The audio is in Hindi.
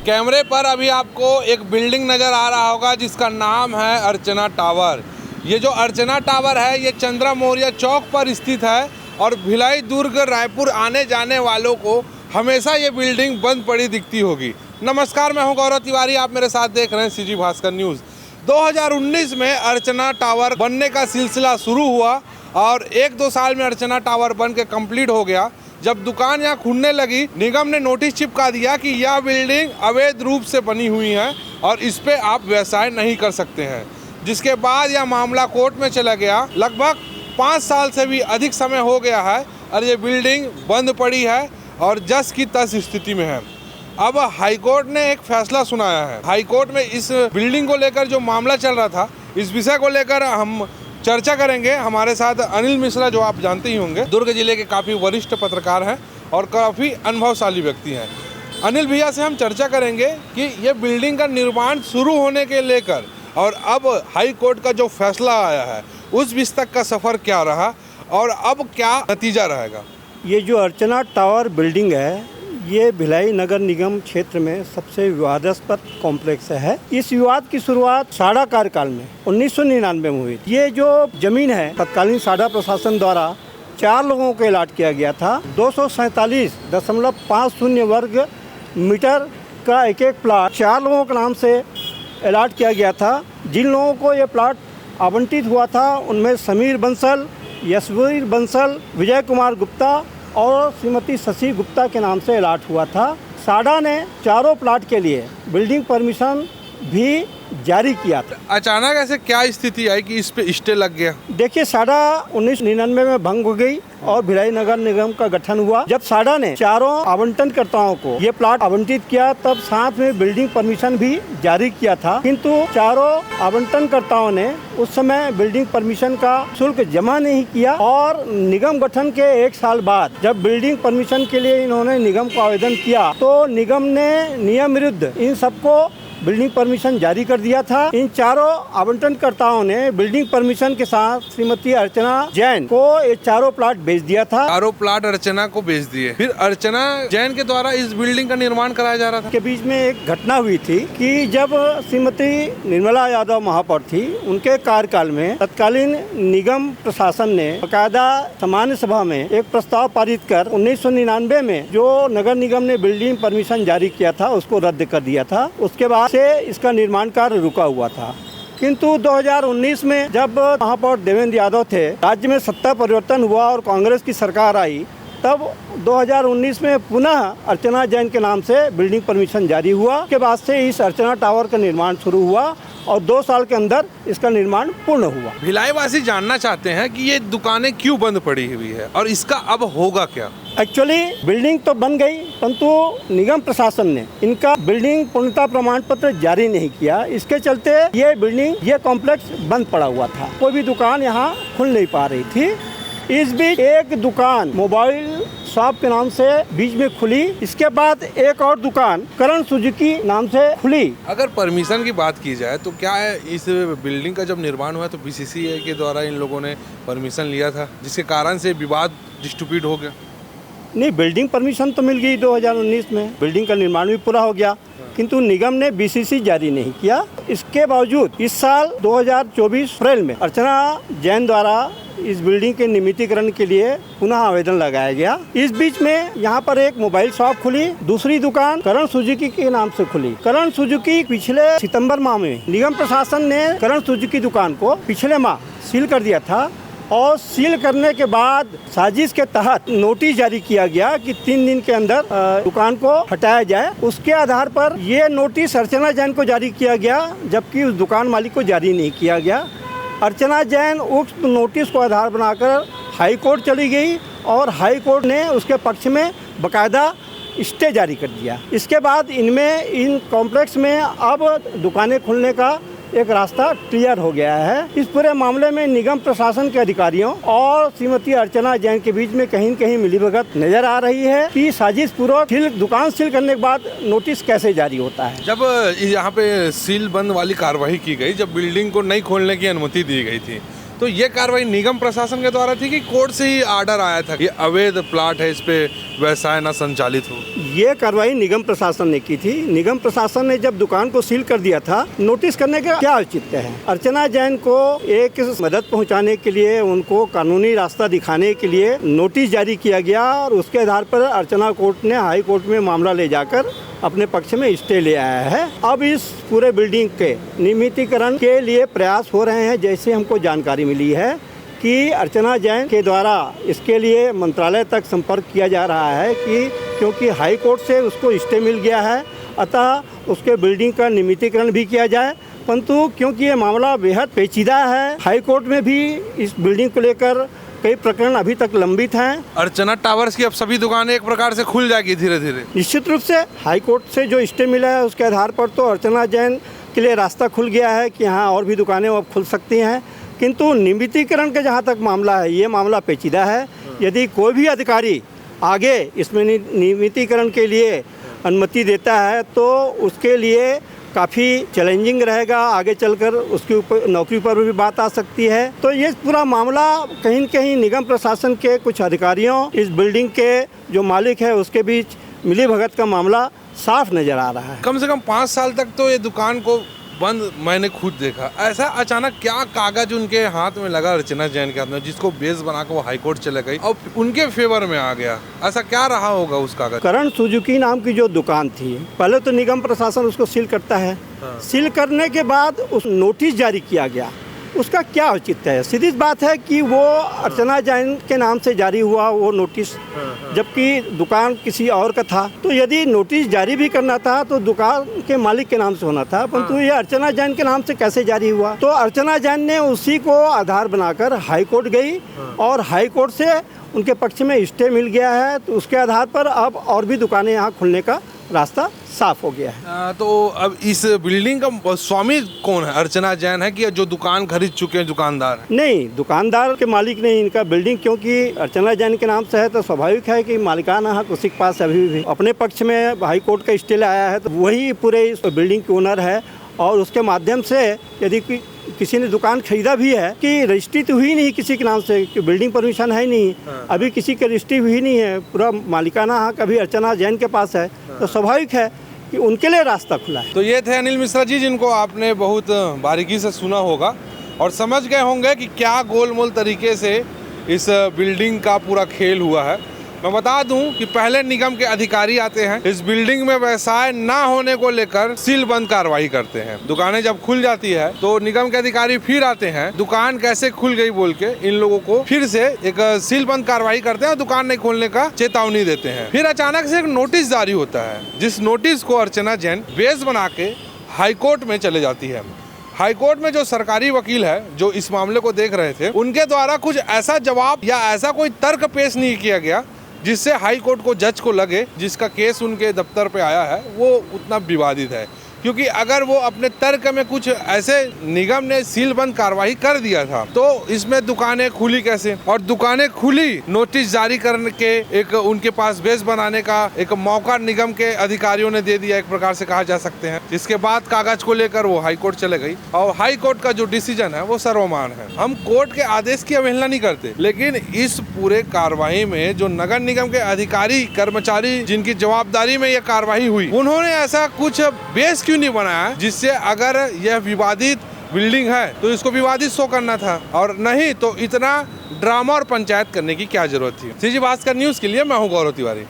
कैमरे पर अभी आपको एक बिल्डिंग नज़र आ रहा होगा जिसका नाम है अर्चना टावर। ये जो अर्चना टावर है ये चंद्रा मौर्य चौक पर स्थित है और भिलाई दुर्ग रायपुर आने जाने वालों को हमेशा ये बिल्डिंग बंद पड़ी दिखती होगी। नमस्कार, मैं हूं गौरव तिवारी, आप मेरे साथ देख रहे हैं सीजी भास्कर न्यूज़। 2019 में अर्चना टावर बनने का सिलसिला शुरू हुआ और 1-2 साल में अर्चना टावर बन के कंप्लीट हो गया। जब दुकान यहाँ खुलने लगी, निगम ने नोटिस चिपका दिया कि यह बिल्डिंग अवैध रूप से बनी हुई है और इस पे आप व्यवसाय नहीं कर सकते हैं। जिसके बाद यह मामला कोर्ट में चला गया। लगभग 5 साल से भी अधिक समय हो गया है और ये बिल्डिंग बंद पड़ी है और जस की तस स्थिति में है। अब हाईकोर्ट ने एक फैसला सुनाया है। हाईकोर्ट में इस बिल्डिंग को लेकर जो मामला चल रहा था, इस विषय को लेकर हम चर्चा करेंगे। हमारे साथ अनिल मिश्रा, जो आप जानते ही होंगे, दुर्ग जिले के काफ़ी वरिष्ठ पत्रकार हैं और काफ़ी अनुभवशाली व्यक्ति हैं। अनिल भैया से हम चर्चा करेंगे कि ये बिल्डिंग का निर्माण शुरू होने के लेकर और अब हाई कोर्ट का जो फैसला आया है उस बीच तक का सफ़र क्या रहा और अब क्या नतीजा रहेगा। ये जो अर्चना टावर बिल्डिंग है, ये भिलाई नगर निगम क्षेत्र में सबसे विवादास्पद कॉम्प्लेक्स है। इस विवाद की शुरुआत साडा कार्यकाल में 1999 में हुई। ये जो जमीन है तत्कालीन साडा प्रशासन द्वारा 4 लोगों को अलाट किया गया था। 247.50 वर्ग मीटर का एक प्लाट 4 लोगों के नाम से अलाट किया गया था। जिन लोगों को ये प्लाट आवंटित हुआ था उनमें समीर बंसल, यशवीर बंसल, विजय कुमार गुप्ता और श्रीमती शशि गुप्ता के नाम से अलाट हुआ था। साडा ने चारों प्लाट के लिए बिल्डिंग परमिशन भी जारी किया था। अचानक ऐसे क्या स्थिति आई कि इस पे स्टे लग गया? देखिए, साडा 1999 में भंग हो गई और भिलाई नगर निगम का गठन हुआ। जब साडा ने चारों आवंटनकर्ताओं को ये प्लाट आवंटित किया, तब साथ में बिल्डिंग परमिशन भी जारी किया था, किंतु चारों आवंटनकर्ताओं ने उस समय बिल्डिंग परमिशन का शुल्क जमा नहीं किया और निगम गठन के 1 साल बाद जब बिल्डिंग परमिशन के लिए इन्होंने निगम को आवेदन किया तो निगम ने नियम विरुद्ध इन सबको बिल्डिंग परमिशन जारी कर दिया था। इन चारों आवंटनकर्ताओं ने बिल्डिंग परमिशन के साथ श्रीमती अर्चना जैन को ये चारों प्लाट बेच दिया था। चारों प्लाट अर्चना को बेच दिए। फिर अर्चना जैन के द्वारा इस बिल्डिंग का निर्माण कराया जा रहा था। के बीच में एक घटना हुई थी कि जब श्रीमती निर्मला यादव महापौर थी, उनके कार्यकाल में तत्कालीन निगम प्रशासन ने बाकायदा सामान्य सभा में एक प्रस्ताव पारित कर 1999 में जो नगर निगम ने बिल्डिंग परमिशन जारी किया था उसको रद्द कर दिया था। उसके बाद से इसका निर्माण कार्य रुका हुआ था। किंतु 2019 में जब महापौर देवेंद्र यादव थे, राज्य में सत्ता परिवर्तन हुआ और कांग्रेस की सरकार आई, तब 2019 में पुनः अर्चना जैन के नाम से बिल्डिंग परमिशन जारी हुआ। के बाद से इस अर्चना टावर का निर्माण शुरू हुआ और 2 साल के अंदर इसका निर्माण पूर्ण हुआ। भिलाई वासी जानना चाहते हैं कि ये दुकानें क्यों बंद पड़ी हुई है और इसका अब होगा क्या। एक्चुअली बिल्डिंग तो बन गई, परंतु निगम प्रशासन ने इनका बिल्डिंग पूर्णता प्रमाण पत्र जारी नहीं किया। इसके चलते ये कॉम्प्लेक्स बंद पड़ा हुआ था। कोई भी दुकान यहाँ खुल नहीं पा रही थी। इस बीच एक दुकान मोबाइल शॉप के नाम से बीच में खुली। इसके बाद एक और दुकान करण सुजुकी नाम से खुली। अगर परमिशन की बात की जाए तो क्या है, इस बिल्डिंग का जब निर्माण हुआ तो बीसीसीआई के द्वारा इन लोगों ने परमिशन लिया था, जिसके कारण से विवाद डिस्ट्रीब्यूट हो गया। नहीं, बिल्डिंग परमिशन तो मिल गई 2019 में, बिल्डिंग का निर्माण भी पूरा हो गया, किंतु निगम ने बीसीसी जारी नहीं किया। इसके बावजूद इस साल 2024 अप्रैल में अर्चना जैन द्वारा इस बिल्डिंग के नियमितीकरण के लिए पुनः आवेदन लगाया गया। इस बीच में यहाँ पर एक मोबाइल शॉप खुली, दूसरी दुकान करण सुजुकी के नाम से खुली। करण सुजुकी पिछले सितंबर माह में निगम प्रशासन ने करण सुजुकी दुकान को पिछले माह सील कर दिया था और सील करने के बाद साजिश के तहत नोटिस जारी किया गया कि 3 दिन के अंदर दुकान को हटाया जाए। उसके आधार पर ये नोटिस अर्चना जैन को जारी किया गया, जबकि उस दुकान मालिक को जारी नहीं किया गया। अर्चना जैन उक्त नोटिस को आधार बनाकर हाई कोर्ट चली गई और हाई कोर्ट ने उसके पक्ष में बाकायदा स्टे जारी कर दिया। इसके बाद इन कॉम्प्लेक्स में अब दुकानें खुलने का एक रास्ता क्लियर हो गया है। इस पूरे मामले में निगम प्रशासन के अधिकारियों और श्रीमती अर्चना जैन के बीच में कहीं न कहीं मिलीभगत नजर आ रही है कि साजिश पूर्वक दुकान सील करने के बाद नोटिस कैसे जारी होता है। जब यहाँ पे सील बंद वाली कार्रवाई की गई, जब बिल्डिंग को नहीं खोलने की अनुमति दी गई थी, तो ये कार्रवाई निगम प्रशासन के द्वारा थी कि कोर्ट से ही आर्डर आया था कि अवैध प्लाट है, इस पे व्यवसाय न संचालित हो? ये कार्रवाई निगम प्रशासन ने की थी। निगम प्रशासन ने जब दुकान को सील कर दिया था, नोटिस करने का क्या औचित्य है? अर्चना जैन को एक मदद पहुंचाने के लिए, उनको कानूनी रास्ता दिखाने के लिए नोटिस जारी किया गया और उसके आधार पर अर्चना कोर्ट ने हाई कोर्ट में मामला ले जाकर अपने पक्ष में स्टे ले आया है। अब इस पूरे बिल्डिंग के नियमितीकरण के लिए प्रयास हो रहे हैं। जैसे हमको जानकारी मिली है कि अर्चना जैन के द्वारा इसके लिए मंत्रालय तक संपर्क किया जा रहा है कि क्योंकि हाई कोर्ट से उसको स्टे मिल गया है, अतः उसके बिल्डिंग का नियमितीकरण भी किया जाए। परंतु क्योंकि ये मामला बेहद पेचीदा है, हाई कोर्ट में भी इस बिल्डिंग को लेकर कई प्रकरण अभी तक लंबित हैं। अर्चना टावर्स की अब सभी दुकानें एक प्रकार से खुल जाएगी धीरे धीरे। निश्चित रूप से हाई कोर्ट से जो स्टे मिला है उसके आधार पर तो अर्चना जैन के लिए रास्ता खुल गया है कि हाँ और भी दुकानें अब खुल सकती हैं। किंतु नियमितीकरण का जहाँ तक मामला है, ये मामला पेचीदा है। यदि कोई भी अधिकारी आगे इसमें नियमितीकरण के लिए अनुमति देता है तो उसके लिए काफ़ी चैलेंजिंग रहेगा। आगे चलकर उसके ऊपर नौकरी पर भी बात आ सकती है। तो ये पूरा मामला कहीं न कहीं निगम प्रशासन के कुछ अधिकारियों, इस बिल्डिंग के जो मालिक है उसके बीच मिलीभगत का मामला साफ नज़र आ रहा है। कम से कम 5 साल तक तो ये दुकान को बंद मैंने खुद देखा। ऐसा अचानक क्या कागज उनके हाथ में लगा अर्चना जैन के हाथ में, जिसको बेस बना कर वो हाई कोर्ट चले गई और उनके फेवर में आ गया? ऐसा क्या रहा होगा उस कागज? करण सुजुकी नाम की जो दुकान थी, पहले तो निगम प्रशासन उसको सील करता है। सील करने के बाद उस नोटिस जारी किया गया, उसका क्या औचित्य है? सीधी बात है कि वो अर्चना जैन के नाम से जारी हुआ वो नोटिस, जबकि दुकान किसी और का था। तो यदि नोटिस जारी भी करना था तो दुकान के मालिक के नाम से होना था, परंतु ये अर्चना जैन के नाम से कैसे जारी हुआ? तो अर्चना जैन ने उसी को आधार बनाकर हाई कोर्ट गई और हाई कोर्ट से उनके पक्ष में स्टे मिल गया है। तो उसके आधार पर अब और भी दुकानें यहाँ खुलने का रास्ता साफ हो गया है। तो अब इस बिल्डिंग का स्वामी कौन है? अर्चना जैन है कि जो दुकान खरीद चुके हैं दुकानदार? नहीं, दुकानदार के मालिक नहीं इनका बिल्डिंग, क्योंकि अर्चना जैन के नाम से है तो स्वाभाविक है कि मालिकाना हक उसी के पास अभी भी अपने पक्ष में हाई कोर्ट का स्टे आया है। तो वही पूरे इस बिल्डिंग के ओनर है और उसके माध्यम से यदि किसी ने दुकान खरीदा भी है कि रजिस्ट्री तो हुई नहीं किसी के नाम से, कि बिल्डिंग परमिशन है नहीं, अभी किसी की रजिस्ट्री हुई नहीं है, पूरा मालिकाना हक अभी अर्चना जैन के पास है। तो स्वाभाविक है कि उनके लिए रास्ता खुला है। तो ये थे अनिल मिश्रा जी, जिनको आपने बहुत बारीकी से सुना होगा और समझ गए होंगे कि क्या गोलमोल तरीके से इस बिल्डिंग का पूरा खेल हुआ है। मैं बता दूं कि पहले निगम के अधिकारी आते हैं, इस बिल्डिंग में व्यवसाय ना होने को लेकर सील बंद कार्रवाई करते हैं। दुकानें जब खुल जाती है तो निगम के अधिकारी फिर आते हैं, दुकान कैसे खुल गई बोल के इन लोगों को फिर से एक सील बंद कार्रवाई करते हैं, दुकान नहीं खोलने का चेतावनी देते हैं। फिर अचानक से एक नोटिस जारी होता है, जिस नोटिस को अर्चना जैन बेस बना के हाई कोर्ट में चले जाती है। हाई कोर्ट में जो सरकारी वकील है जो इस मामले को देख रहे थे, उनके द्वारा कुछ ऐसा जवाब या ऐसा कोई तर्क पेश नहीं किया गया जिससे हाई कोर्ट को, जज को लगे जिसका केस उनके दफ्तर पे आया है वो उतना विवादित है। क्योंकि अगर वो अपने तर्क में कुछ ऐसे, निगम ने सील बंद कार्रवाई कर दिया था तो इसमें दुकानें खुली कैसे? और दुकानें खुली, नोटिस जारी करने के एक उनके पास बेस बनाने का एक मौका निगम के अधिकारियों ने दे दिया, एक प्रकार से कहा जा सकते हैं। इसके बाद कागज को लेकर वो हाई कोर्ट चले गई और हाई कोर्ट का जो डिसीजन है वो सर्वमान्य है। हम कोर्ट के आदेश की अवहेलना नहीं करते, लेकिन इस पूरे कार्रवाई में जो नगर निगम के अधिकारी कर्मचारी जिनकी जवाबदारी में यह कार्रवाई हुई, उन्होंने ऐसा कुछ बेस क्यों नहीं बनाया जिससे अगर यह विवादित बिल्डिंग है तो इसको विवादित शो करना था, और नहीं तो इतना ड्रामा और पंचायत करने की क्या जरूरत थी। सीजी भास्कर न्यूज के लिए मैं हूं गौरव तिवारी।